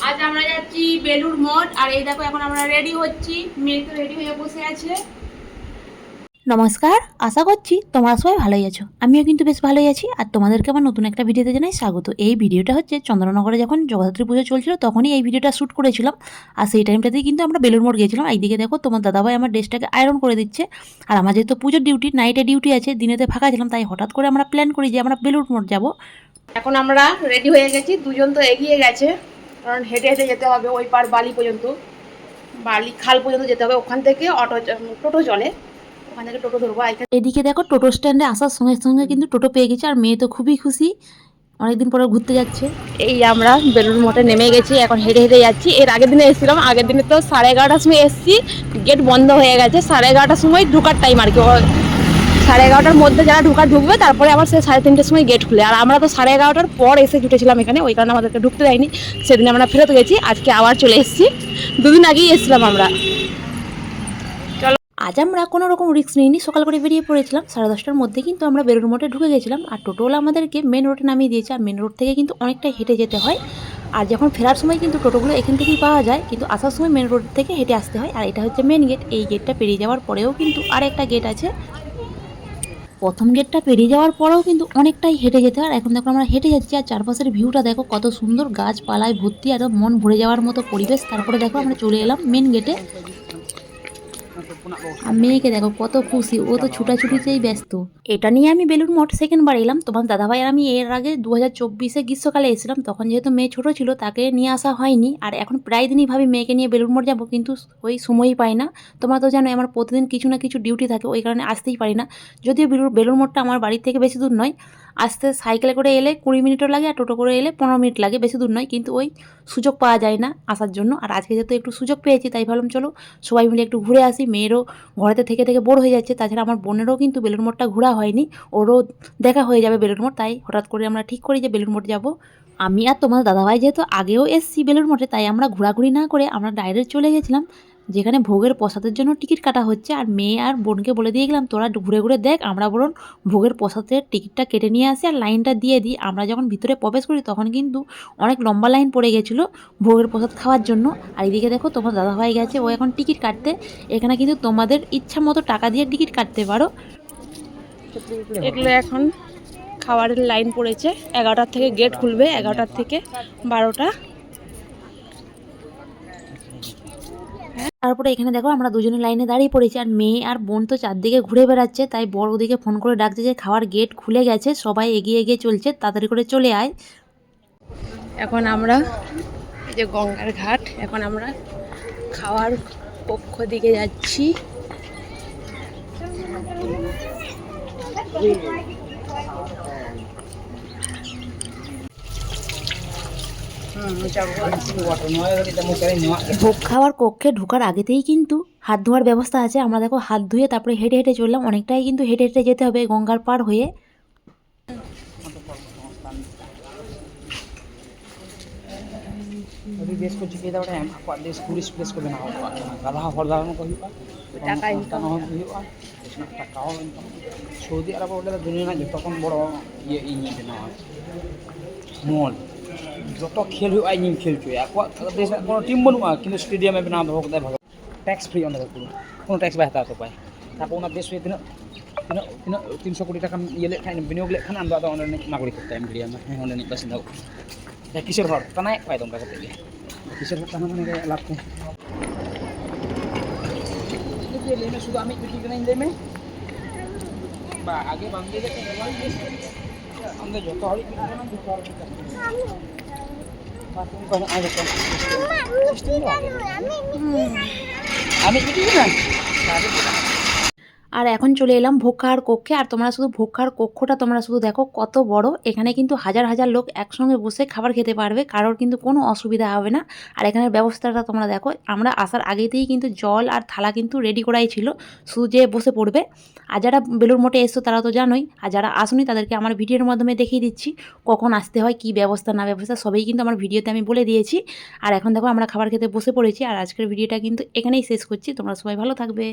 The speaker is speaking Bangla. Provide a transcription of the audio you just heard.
আজ আমরা যাচ্ছি বেলুড় মঠ। আর এই দেখো এখন আমরা রেডি হচ্ছি, মেয়ে তো রেডি হয়ে বসে আছে। নমস্কার, আশা করছি তোমরা সবাই ভালোই আছো। আমিও কিন্তু বেশ ভালোই আছি। আর তোমাদেরকে আমার নতুন একটা ভিডিওতে জানাই স্বাগত। এই ভিডিওটা হচ্ছে চন্দ্রনগরে যখন জগদ্ধাত্রী পুজো চলছিল তখনই এই ভিডিওটা শ্যুট করেছিলাম। আর সেই টাইমটাতেই কিন্তু আমরা বেলুড় মঠ গিয়েছিলাম। এইদিকে দেখো তোমার দাদাভাই আমার ড্রেসটাকে আয়রন করে দিচ্ছে। আর আমার যেহেতু পুজোর ডিউটি, নাইটে ডিউটি আছে, দিনেতে ফাঁকা ছিলাম, তাই হঠাৎ করে আমরা প্ল্যান করি যে আমরা বেলুড় মঠ যাবো। এখন আমরা রেডি হয়ে গেছি, দুজন তো এগিয়ে গেছে, কারণ হেঁটে হেঁটে যেতে হবে ওই পার বালি পর্যন্ত, বালি খাল পর্যন্ত যেতে হবে। ওখান থেকে টোটো চলে, ওখান থেকে টোটো ধরবো। এদিকে দেখো টোটো স্ট্যান্ডে আসার সঙ্গে সঙ্গে কিন্তু টোটো পেয়ে গেছে। আর মেয়ে তো খুবই খুশি, অনেকদিন পরে ঘুরতে যাচ্ছে। এই আমরা বেলুড় মঠে নেমে গেছি, এখন হেঁটে হেঁটে যাচ্ছি। এর আগের দিনে এসেছিলাম, আগের দিনে তো 11:30টার সময় এসেছি, গেট বন্ধ হয়ে গেছে। 11:30টার সময় ঢোকার টাইম আর কি, 11:30টার মধ্যে যারা ঢুকবে, তারপরে আবার সে 3:30টার সময় গেট খুলে। আর আমরা তো 11:30টার পর এসে জুটেছিলাম এখানে, ওই কারণে আমাদেরকে ঢুকতে দেয়নি। সেদিন আমরা ফেরত গেছি, আজকে আবার চলে এসেছি। দুদিন আগেই এসেছিলাম আমরা। আজ আমরা কোনো রকম রিস্ক নিইনি, সকাল করে বেরিয়ে পড়েছিলাম। 10:30টার মধ্যে কিন্তু আমরা বেলুড় মঠে ঢুকে গেছিলাম। আর টোটোওয়ালা আমাদেরকে মেন রোডে নামিয়ে দিয়েছে। আর মেন রোড থেকে কিন্তু অনেকটাই হেঁটে যেতে হয়। আর যখন ফেরার সময় কিন্তু টোটোগুলো এখান থেকেই পাওয়া যায়, কিন্তু আসার সময় মেন রোড থেকে হেঁটে আসতে হয়। আর এটা হচ্ছে মেন গেট। এই গেটটা পেরিয়ে যাওয়ার পরেও কিন্তু আর একটা গেট আছে। প্রথম গেটটা পেরিয়ে যাওয়ার পরেও কিন্তু অনেকটাই হেঁটে যেতে হয়। আর এখন দেখো আমরা হেঁটে যাচ্ছি, আর চারপাশের ভিউটা দেখো কত সুন্দর, গাছপালায় ভর্তি, আর মন ভরে যাওয়ার মতো পরিবেশ। তারপরে দেখো আমরা চলে এলাম মেন গেটে। আর মেয়েকে দেখো কত খুশি, ও তো ছুটাছুটিতেই ব্যস্ত। এটা নিয়ে আমি বেলুড় মঠ সেকেন্ডবার এলাম। তোমার দাদাভাই আর আমি এর আগে 2024-এ গ্রীষ্মকালে এসেছিলাম, তখন যেহেতু মেয়ে ছোট ছিল তাকে নিয়ে আসা হয়নি। আর এখন প্রায় দিনই ভাবি মেয়েকে নিয়ে বেলুড় মঠ যাবো, কিন্তু ওই সময়ই পাই না। তোমরা তো জানো আমার প্রতিদিন কিছু না কিছু ডিউটি থাকে, ওই কারণে আসতেই পারি না। যদিও বেলুড় মঠটা আমার বাড়ির থেকে বেশি দূর নয়, আসতে সাইকেলে করে এলে 20 মিনিটও লাগে, আর টোটো করে এলে 15 মিনিট লাগে, বেশি দূর নয়। কিন্তু ওই সুযোগ পাওয়া যায় না আসার জন্য। আর আজকে যেহেতু একটু সুযোগ পেয়েছি, তাই ভাবলাম চলো সবাই মিলে একটু ঘুরে আসি। মেয়েরও ঘরেতে থেকে থেকে বোর হয়ে যাচ্ছে, তাছাড়া আমার বোনেরও কিন্তু বেলুড় মঠটা ঘোরা হয়নি, ওরও দেখা হয়ে যাবে বেলুড় মঠ। তাই হঠাৎ করে আমরা ঠিক করি যে বেলুড় মঠ যাব। আমি আর তোমার দাদাভাই যেহেতু আগেও এসছি বেলুড় মঠে, তাই আমরা ঘোরাঘুরি না করে আমরা ডাইরেক্ট চলে গেছিলাম যেখানে ভোগের প্রসাদের জন্য টিকিট কাটা হচ্ছে। আর মেয়ে আর বোনকে বলে দিয়ে গেলাম তোরা ঘুরে ঘুরে দেখ, আমরা বরং ভোগের প্রসাদের টিকিটটা কেটে নিয়ে আসি আর লাইনটা দিয়ে দিই। আমরা যখন ভিতরে প্রবেশ করি তখন কিন্তু অনেক লম্বা লাইন পড়ে গেছিলো ভোগের প্রসাদ খাওয়ার জন্য। আর এদিকে দেখো তোমার দাদাভাই গেছে ও এখন টিকিট কাটতে। এখানে কিন্তু তোমাদের ইচ্ছা মতো টাকা দিয়ে টিকিট কাটতে পারো। এগুলো এখন খাবারের লাইন পড়েছে, 11টার থেকে গেট খুলবে, 11টার থেকে 12টা। তারপরে এখানে দেখো আমরা দুজনে লাইনে দাঁড়িয়ে পড়েছি। আর মেয়ে আর বোন তো চারদিকে ঘুরে বেড়াচ্ছে, তাই বড় ওদিকে ফোন করে ডাকছে যে খাওয়ার গেট খুলে গেছে, সবাই এগিয়ে এগিয়ে চলছে, তাড়াতাড়ি করে চলে আয়। এখন আমরা এই যে গঙ্গার ঘাট, এখন আমরা খাওয়ার কক্ষ দিকে যাচ্ছি। ভোগ খাওয়ার কক্ষে ঢোকার আগেতেই কিন্তু হাত ধোয়ার ব্যবস্থা আছে। আমরা দেখো হাত ধুয়ে তারপরে হেঁটে হেঁটে চললাম, অনেকটাই কিন্তু হেঁটে হেঁটে যেতে হবে গঙ্গার পার হয়ে। देश को चिकित्सा बड़ा है आपको देश टूरिस्ट प्लेस को बनाओ राधा हरदान को हुआ টাকা ইনকাম हुआ টাকা ইনকাম সৌদি আরব বলে দুনিয়া যত কম বড় ইয়ে ইনি बनाओ মল যত খেল হুआ ইনি খেল চুই आपको देश কোনো টিম বনুआ কিন্তু স্টেডিয়ামে बनाओ দহ কদায় ভালো ট্যাক্স ফ্রি অন পুরো কোনো ট্যাক্স বাই হাতা তো পায় তারপর ওনার দেশ তিনা তিনা তিনা 300 কোটি টাকা ইয়ে লেখান বিনিয়োগ লেখান আমরা তো অনলাইন নাগরিক করতে ইন্ডিয়া में है অনলাइन বাসিন্দা কিসের ঘর তানাই পাই তোমরা করতে গিয়ে কিসের ঘর তানা মানে লাভ নেই ये लेने শুধু আমি কি কিনে নেই বা আগে বান্ধে যে আমরা যত হরি কিনে না দুটো আর কি বাথরুম করে আগে সিস্টেম আমি কি না আর এখন চলে এলাম ভোগ খাওয়ার কক্ষে। আর তোমরা শুধু ভোগ খাওয়ার কক্ষটা তোমরা শুধু দেখো কত বড়। এখানে কিন্তু হাজার হাজার লোক একসঙ্গে বসে খাবার খেতে পারবে, কারোর কিন্তু কোনো অসুবিধা হবে না। আর এখানের ব্যবস্থাটা তোমরা দেখো, আমরা আসার আগেতেই কিন্তু জল আর থালা কিন্তু রেডি করাই ছিল, শুধু যে বসে পড়বে। আর যারা বেলুড় মঠে এসছো তারা তো জানোই, আর যারা আসুনি তাদেরকে আমার ভিডিওর মাধ্যমে দেখিয়ে দিচ্ছি কখন আসতে হয়, কী ব্যবস্থা না ব্যবস্থা সবই কিন্তু আমার ভিডিওতে আমি বলে দিয়েছি। আর এখন দেখো আমরা খাবার খেতে বসে পড়েছি। আর আজকের ভিডিওটা কিন্তু এখানেই শেষ করছি, তোমরা সবাই ভালো থাকবে।